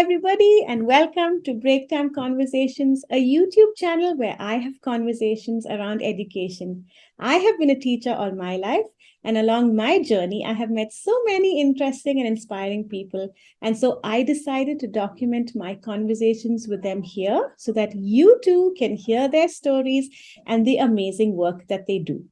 everybody, and welcome to Break Time Conversations, a YouTube channel where I have conversations around education. I have been a teacher all my life, and along my journey, I have met so many interesting and inspiring people. And so I decided to document my conversations with them here so that you too can hear their stories and the amazing work that they do.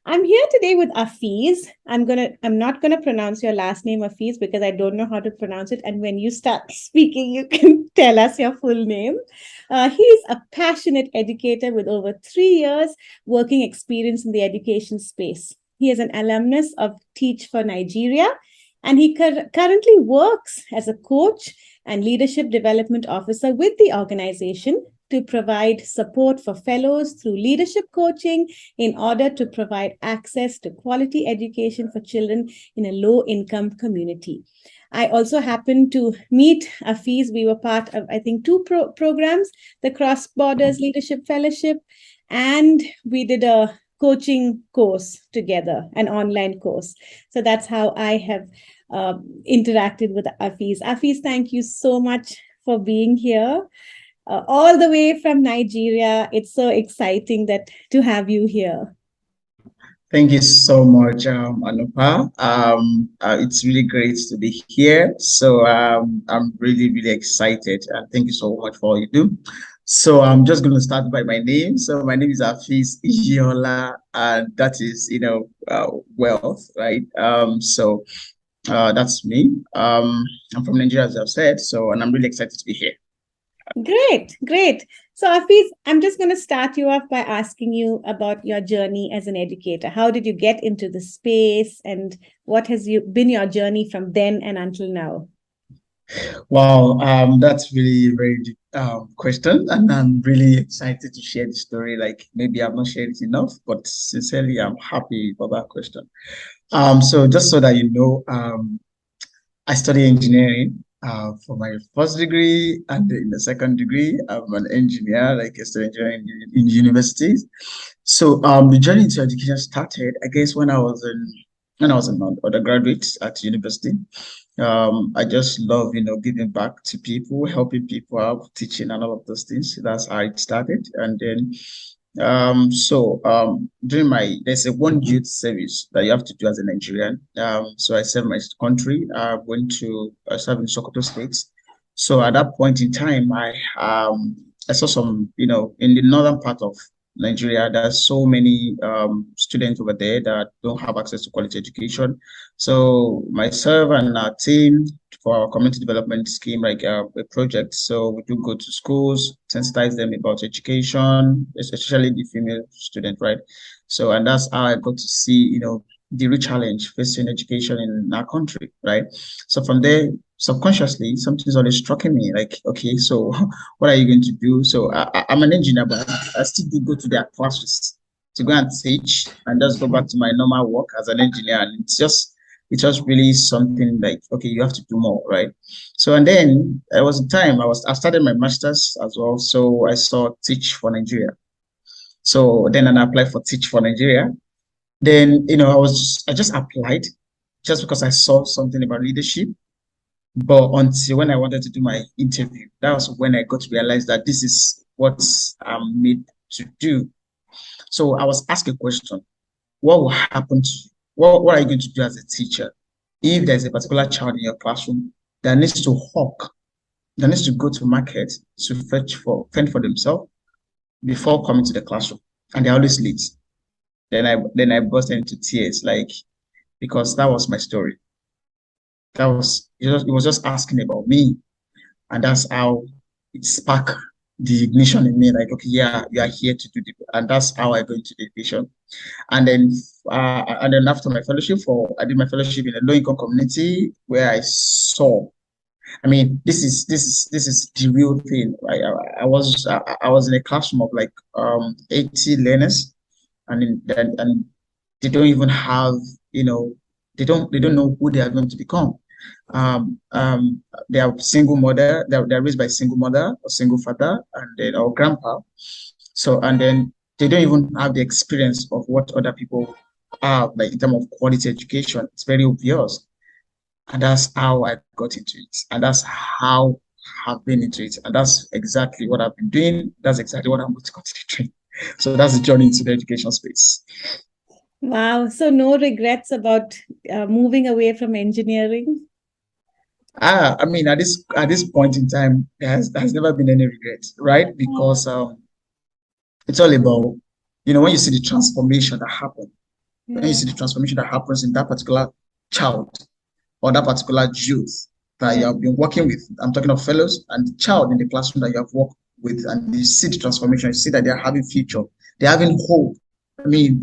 I'm here today with Afeez. I'm not gonna pronounce your last name Afeez because I don't know how to pronounce it. And when you start speaking, you can tell us your full name. He's a passionate educator with over 3 years working experience in the education space. He is an alumnus of Teach for Nigeria, and he currently works as a coach and leadership development officer with the organization to provide support for fellows through leadership coaching in order to provide access to quality education for children in a low-income community. I also happened to meet Afeez. We were part of, I think, two programs, the Cross Borders Leadership Fellowship, and we did a coaching course together, an online course. So that's how I have interacted with Afeez. Afeez, thank you so much for being here. All the way from Nigeria. It's so exciting to have you here. Thank you so much, Anupa. It's really great to be here. So I'm really, really excited. Thank you so much for all you do. So I'm just going to start by my name. So my name is Afeez Iyiola, and that is, wealth, right? That's me. I'm from Nigeria, as I've said. So, and I'm really excited to be here. Great. So, Afeez, I'm just going to start you off by asking you about your journey as an educator. How did you get into the space, and what has been your journey from then and until now? Wow, that's really a very deep question, and I'm really excited to share the story. Like maybe I've not shared it enough, but sincerely, I'm happy for that question. So just so that you know, I study engineering for my first degree, and in the second degree, I'm an engineer, like I studied engineering in universities. So the journey into education started, I guess, when I was an undergraduate at university. I just love, giving back to people, helping people out, teaching and all of those things. That's how it started. And then during there's a one youth service that you have to do as a Nigerian. So I served my country. I served in Sokoto State. So at that point in time, I saw some, in the northern part of Nigeria, there's so many students over there that don't have access to quality education. So myself and our team for our community development scheme, like a project. So we do go to schools, sensitize them about education, especially the female student, right? So, and that's how I got to see, the real challenge facing education in our country, right? So from there, subconsciously, something's always striking me, like, okay, so what are you going to do? So I'm an engineer, but I still do go to their classes to go and teach and just go back to my normal work as an engineer. And it's just really something like, okay, you have to do more, right? So, and then there was a time I started my master's as well. So I saw Teach for Nigeria. So then I applied for Teach for Nigeria. Then, I just applied just because I saw something about leadership. But until when I wanted to do my interview, that was when I got to realize that this is what I'm made to do. So I was asked a question: what will happen to you? What are you going to do as a teacher if there's a particular child in your classroom that needs to hawk, that needs to go to market to fend for themselves before coming to the classroom, and they're always late? Then I burst into tears, like, because that was my story. It was just asking about me, and that's how it sparked the ignition in me. Like, okay, yeah, you are here to do and that's how I go into the education. And then after my fellowship, I did my fellowship in a low-income community where I saw. I mean, this is the real thing. I was in a classroom of like 80 learners, and they don't even have, they don't know who they are going to become. They are single mother, they're raised by single mother or single father, and then or grandpa. So, and then they don't even have the experience of what other people have, like in terms of quality education. It's very obvious. And that's how I got into it. And that's how have been into it. And that's exactly what I've been doing. That's exactly what I'm going to continue doing. So that's the journey into the education space. Wow. So no regrets about moving away from engineering? I mean, at this point in time, there has never been any regret, right? Because it's all about, when you see the transformation that happens, when you Yeah. see the transformation that happens in that particular child or that particular youth that Yeah. you have been working with. I'm talking of fellows and the child in the classroom that you have worked with, and you see the transformation, you see that they're having future, they're having hope. I mean,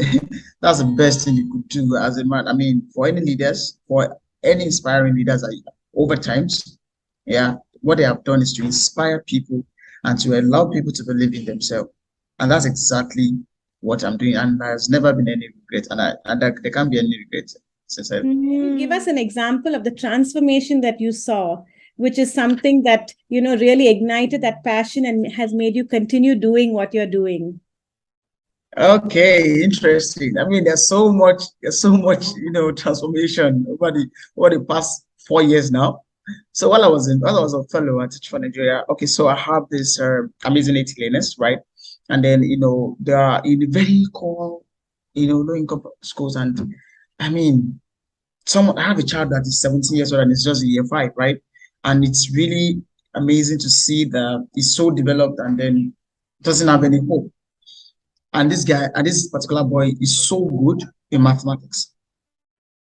that's the best thing you could do as a man. I mean, for any leaders, for any inspiring leaders, over times, yeah, what they have done is to inspire people and to allow people to believe in themselves. And that's exactly what I'm doing. And there's never been any regret. And there can't be any regret since I. Can you give us an example of the transformation that you saw, which is something that, really ignited that passion and has made you continue doing what you're doing? Okay, interesting. I mean, there's so much, transformation over the past 4 years now. So while I was a fellow at Teach for Nigeria, okay, so I have this amazing 80 learners, right? And then they are in the very core, low income schools, and I mean, I have a child that is 17 years old and it's just in year five, right? And it's really amazing to see that he's so developed and then doesn't have any hope. And this particular boy is so good in mathematics,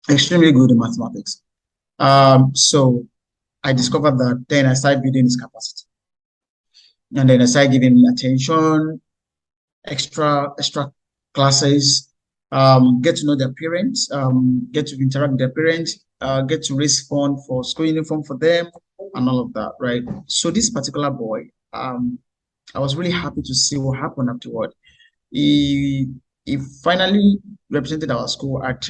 extremely good in mathematics. So I discovered that then I started building his capacity. And then I started giving him attention, extra classes, get to know their parents, get to interact with their parents, get to raise fund for school uniform for them, and all of that, right? So this particular boy, I was really happy to see what happened afterward. He he finally represented our school at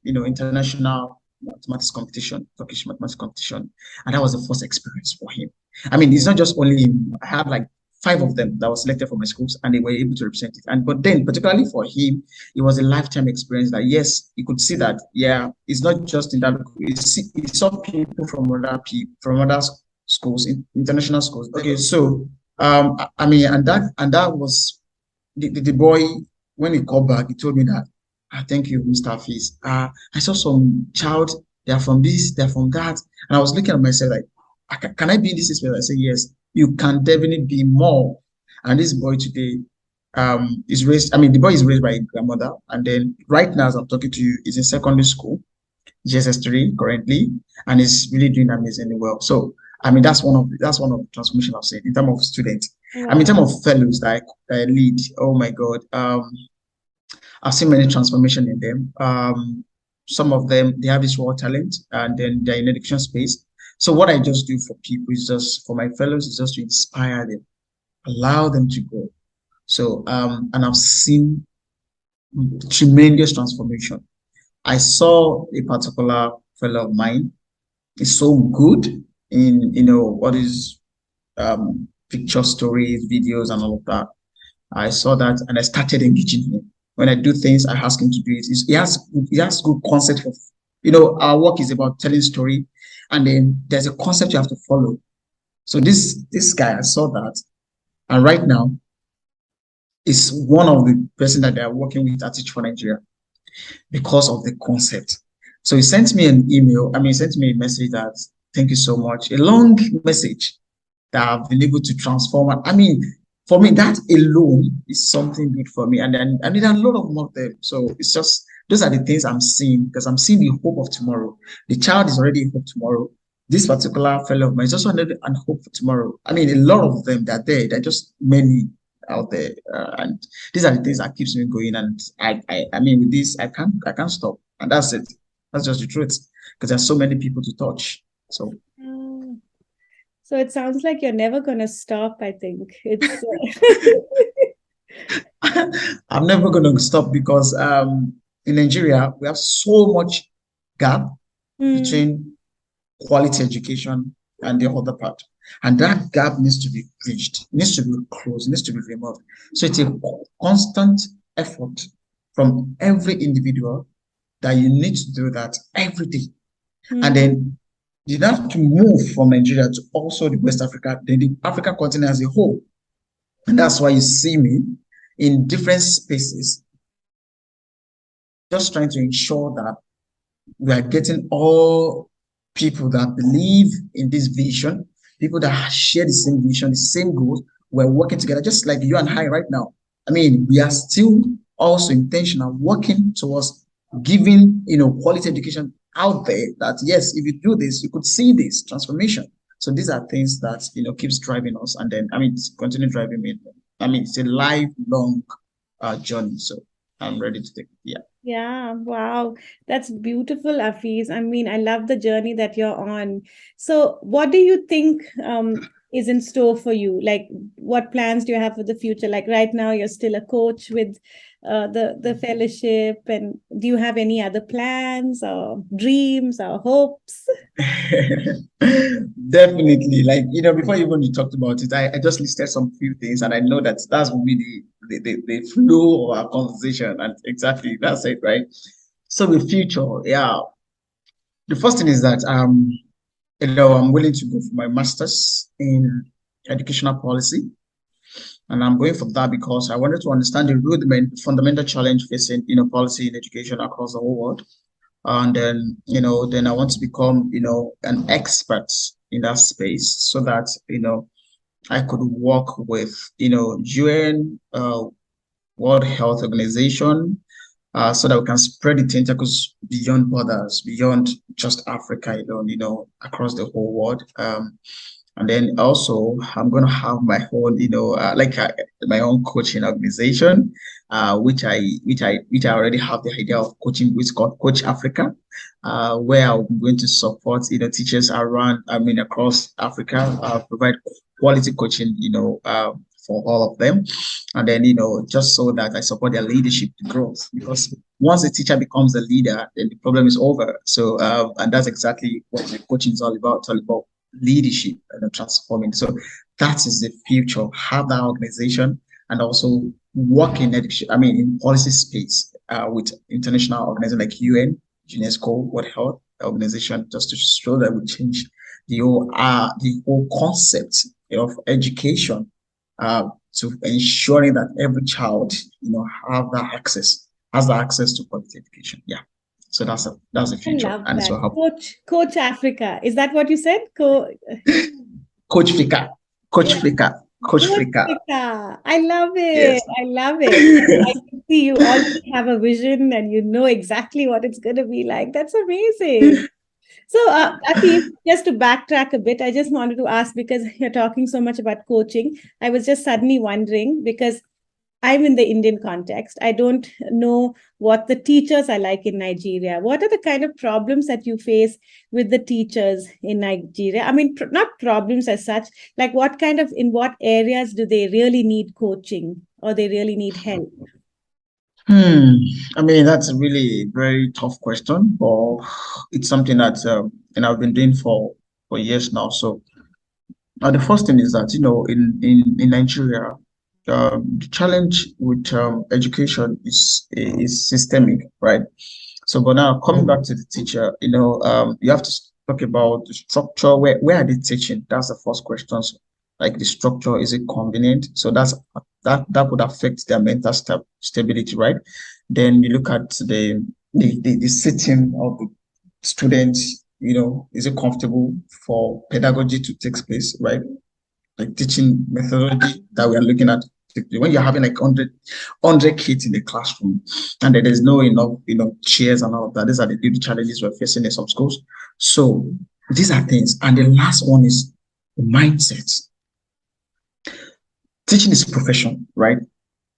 international mathematics competition, Turkish mathematics competition, and that was the first experience for him. I mean, it's not just only him. I had like five of them that was selected for my schools, and they were able to represent it. And but then, particularly for him, it was a lifetime experience. That yes, he could see that yeah, it's not just in that. He saw people from other schools, international schools. Okay, so I mean, and that was the boy, when he called back, he told me that, thank you, Mr. Afeez. I saw some child, they are from this, they're from that. And I was looking at myself like, can I be in this space? I said, yes, you can definitely be more. And this boy today is raised, I mean, the boy is raised by a grandmother. And then right now, as I'm talking to you, he's in secondary school, GSS3 currently, and is really doing amazingly well. So I mean that's one of the transformation I've seen in terms of students. I mean in terms Wow. of fellows that I lead. Oh my God, I've seen many transformation in them. Some of them they have this raw talent, and then they're in education space. So what I just do for people is just for my fellows is just to inspire them, allow them to grow. So and I've seen tremendous transformation. I saw a particular fellow of mine is so good in what is picture stories, videos, and all of that. I saw that and I started engaging him. When I do things, I ask him to do it. He has good concept of our work is about telling story, and then there's a concept you have to follow. So this guy, I saw that, and right now is one of the person that they are working with at Teach for Nigeria because of the concept. So he sent me an email. I mean, he sent me a message that thank you so much, a long message that I've been able to transform. I mean, for me, that alone is something good for me. And then I need a lot of more of them. So it's just those are the things I'm seeing because I'm seeing the hope of tomorrow. The child is already hope tomorrow. This particular fellow of mine is also another and hope for tomorrow. I mean, a lot of them they're there. They're just many out there, and these are the things that keeps me going. And I mean, with this, I can't stop. And that's it. That's just the truth because there's so many people to touch. So Mm. So it sounds like you're never going to stop, I think. It's I'm never going to stop because in Nigeria, we have so much gap Mm. between quality education and the other part. And that gap needs to be bridged, needs to be closed, needs to be removed. So it's a constant effort from every individual that you need to do that every day. And Mm. then You have to move from Nigeria to also the West Africa, then the African continent as a whole. And that's why you see me in different spaces, just trying to ensure that we are getting all people that believe in this vision, people that share the same vision, the same goals. We're working together, just like you and I right now. I mean, we are still also intentional, working towards giving, quality education out there that, yes, if you do this, you could see this transformation. So these are things that, keeps driving us. And then, I mean, it's continue driving me. I mean, it's a lifelong journey. So I'm ready to take it. Yeah. Yeah, wow. That's beautiful, Afeez. I mean, I love the journey that you're on. So, what do you think is in store for you? Like, what plans do you have for the future? Like right now, you're still a coach with the fellowship, and do you have any other plans or dreams or hopes? Definitely. Like, before even you talked about it, I just listed some few things, and I know that that's will be the flow of our conversation. And exactly that's it, right? So the future, yeah. The first thing is that I'm willing to go for my master's in educational policy. And I'm going for that because I wanted to understand the root fundamental challenge facing, policy in education across the whole world. And then then I want to become an expert in that space so that I could work with UN, World Health Organization, so that we can spread the tentacles beyond borders, beyond just Africa alone, across the whole world. And then also, I'm going to have my own, my own coaching organization, which I already have the idea of coaching, which is called Coach Africa, where I'm going to support, teachers around, I mean, across Africa, provide quality coaching, for all of them. And then, just so that I support their leadership growth. Because once a teacher becomes a leader, then the problem is over. So, and that's exactly what the coaching is all about. It's all about leadership and transforming. So that is the future. Have that organization and also work in education. I mean, in policy space with international organizations like UN, UNESCO, World Health Organization, just to show that we change the whole concept of education to ensuring that every child, has that access to quality education. Yeah. So that's the I future, love and it's that. will help. Coach Africa. Is that what you said? Coach Fika, Coach Fika, Coach Good, Fika. Sika. I love it. Yes. I love it. I can see you already have a vision and you know exactly what it's going to be like. That's amazing. So, Afi, just to backtrack a bit, I just wanted to ask because you're talking so much about coaching. I was just suddenly wondering because I'm in the Indian context. I don't know what the teachers are like in Nigeria. What are the kind of problems that you face with the teachers in Nigeria? I mean, not problems as such, like in what areas do they really need coaching or they really need help? Hmm. I mean, that's a really very tough question, but it's something that I've been doing for years now. So the first thing is that in Nigeria, the challenge with education is systemic, right? So, but now coming back to the teacher, you have to talk about the structure. Where are they teaching? That's the first question. So, like the structure, is it convenient? So that would affect their mental stability, right? Then you look at the sitting of the students. Is it comfortable for pedagogy to take place, right? Like teaching methodology that we are looking at. When you're having like 100 kids in the classroom and there's no enough, chairs and all of that, these are the big challenges we're facing in some schools. So these are things. And the last one is the mindset. Teaching is a profession, right?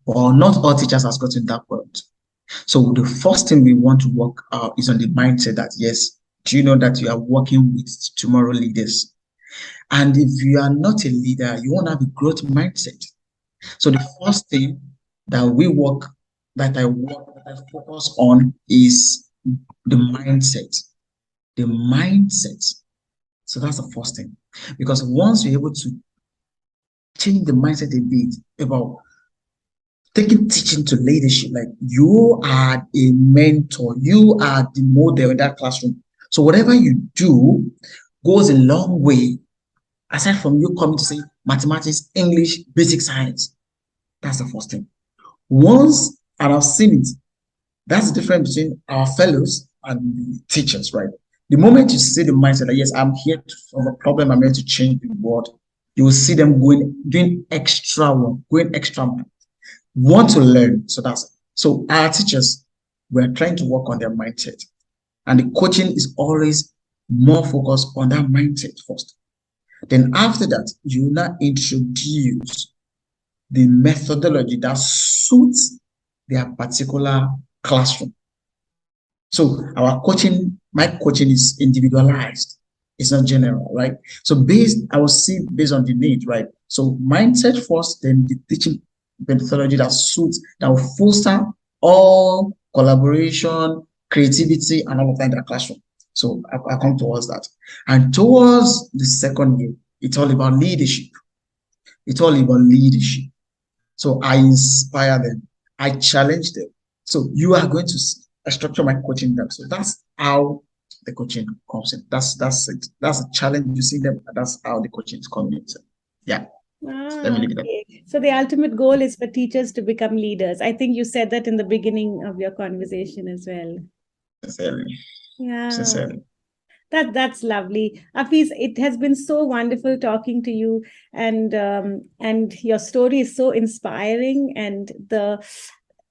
But not all teachers has gotten that word. So the first thing we want to work out is on the mindset that, yes, do you know that you are working with tomorrow leaders? And if you are not a leader, you won't have a growth mindset. So the first thing that that I focus on is the mindset. The mindset. So that's the first thing. Because once you're able to change the mindset a bit about taking teaching to leadership, like you are a mentor, you are the model in that classroom. So whatever you do, goes a long way. Aside from you coming to say mathematics, English, basic science, that's the first thing. Once, and I've seen it, that's the difference between our fellows and the teachers, right? The moment you see the mindset that, yes, I'm here to solve a problem, I'm here to change the world, you will see them doing extra work, going extra mile, want to learn. So that's it. So our teachers, we're trying to work on their mindset. And the coaching is always more focused on that mindset first. Then after that, you now introduce the methodology that suits their particular classroom. So my coaching is individualized. It's not general, right? So I will see based on the need, right? So mindset first, then the teaching methodology that will foster all collaboration, creativity, and all of that in the classroom. So I come towards that. And towards the second year, it's all about leadership. It's all about leadership. So I inspire them. I challenge them. So you are going to structure my coaching them. So that's how the coaching comes in. That's it. That's a challenge you see them. That's how the coaching is coming in. So, yeah. Let me Ah, leave it at okay. So the ultimate goal is for teachers to become leaders. I think you said that in the beginning of your conversation as well. sincerely. Yeah. Sincerely. That's lovely. Afeez, it has been so wonderful talking to you, and your story is so inspiring, and the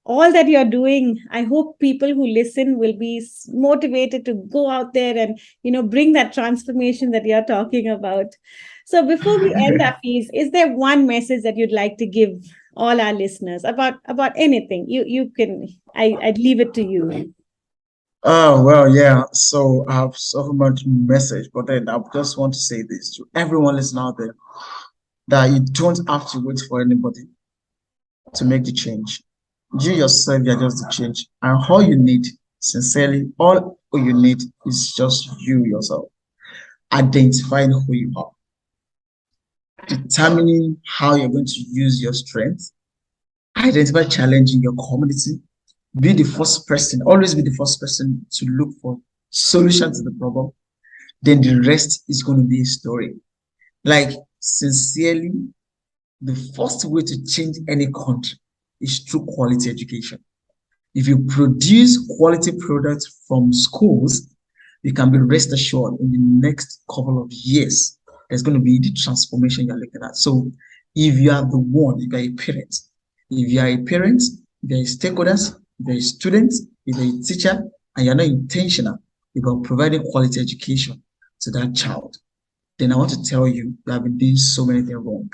all that you're doing. I hope people who listen will be motivated to go out there and bring that transformation that you're talking about. So before we end, Afeez, is there one message that you'd like to give all our listeners about anything? You can. I'd leave it to you. Oh, well, yeah. So I have so much message, but then I just want to say this to everyone listening out there that you don't have to wait for anybody to make the change. You yourself, you're just the change. And all you need, sincerely, all you need is just you yourself. Identifying who you are, determining how you're going to use your strength, identify challenging your community, be the first person, always be the first person to look for solutions to the problem. Then the rest is going to be a story. Like, sincerely, the first way to change any country is through quality education. If you produce quality products from schools, you can be rest assured in the next couple of years, there's going to be the transformation you're looking at. So if you are the one, if you're a parent, if you are a parent, if you're a stakeholders, if you're a student, if you're a teacher, and you're not intentional about providing quality education to that child, then I want to tell you, you have been doing so many things wrong.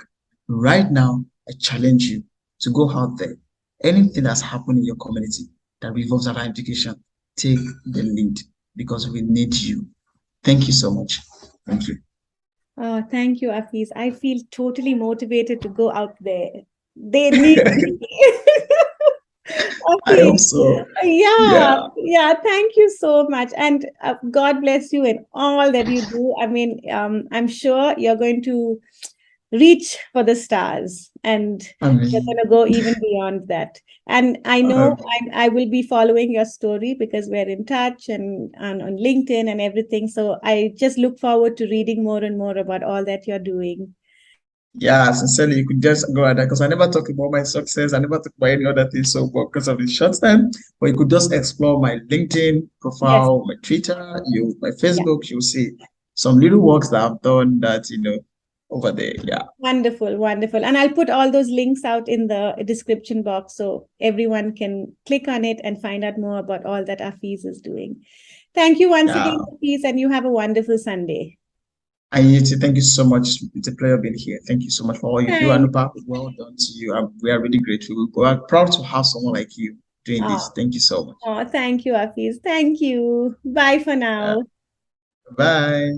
Right now, I challenge you to go out there. Anything that's happened in your community that revolves around education, take the lead because we need you. Thank you so much. Thank you. Thank you, Afeez. I feel totally motivated to go out there. They need me. I Afeez, hope so. yeah, Yeah. yeah. Thank you so much, and God bless you in all that you do. I mean, I'm sure you're going to reach for the stars, and I you're mean, going to go even beyond that. And I know I will be following your story because we're in touch and on LinkedIn and everything. So I just look forward to reading more and more about all that you're doing. yeah, sincerely, you could just go at that because I never talk about my success. I never talk about any other thing. So, but because of the short time, but you could just explore my LinkedIn Yes. profile, my Twitter, my Yeah. Facebook. You'll see some little works that I've done that, over there. Yeah. Wonderful, wonderful. And I'll put all those links out in the description box so everyone can click on it and find out more about all that Afeez is doing. Thank you once again, Yeah. Afeez, and you have a wonderful Sunday. And you too, thank you so much. It's a pleasure being here. Thank you so much for all you do. Thanks. Anupa, well done to you. We are really grateful. We are proud to have someone like you doing this. Oh, Thank you so much. oh, thank you, Afeez. Thank you. Bye for Yeah. now. Bye.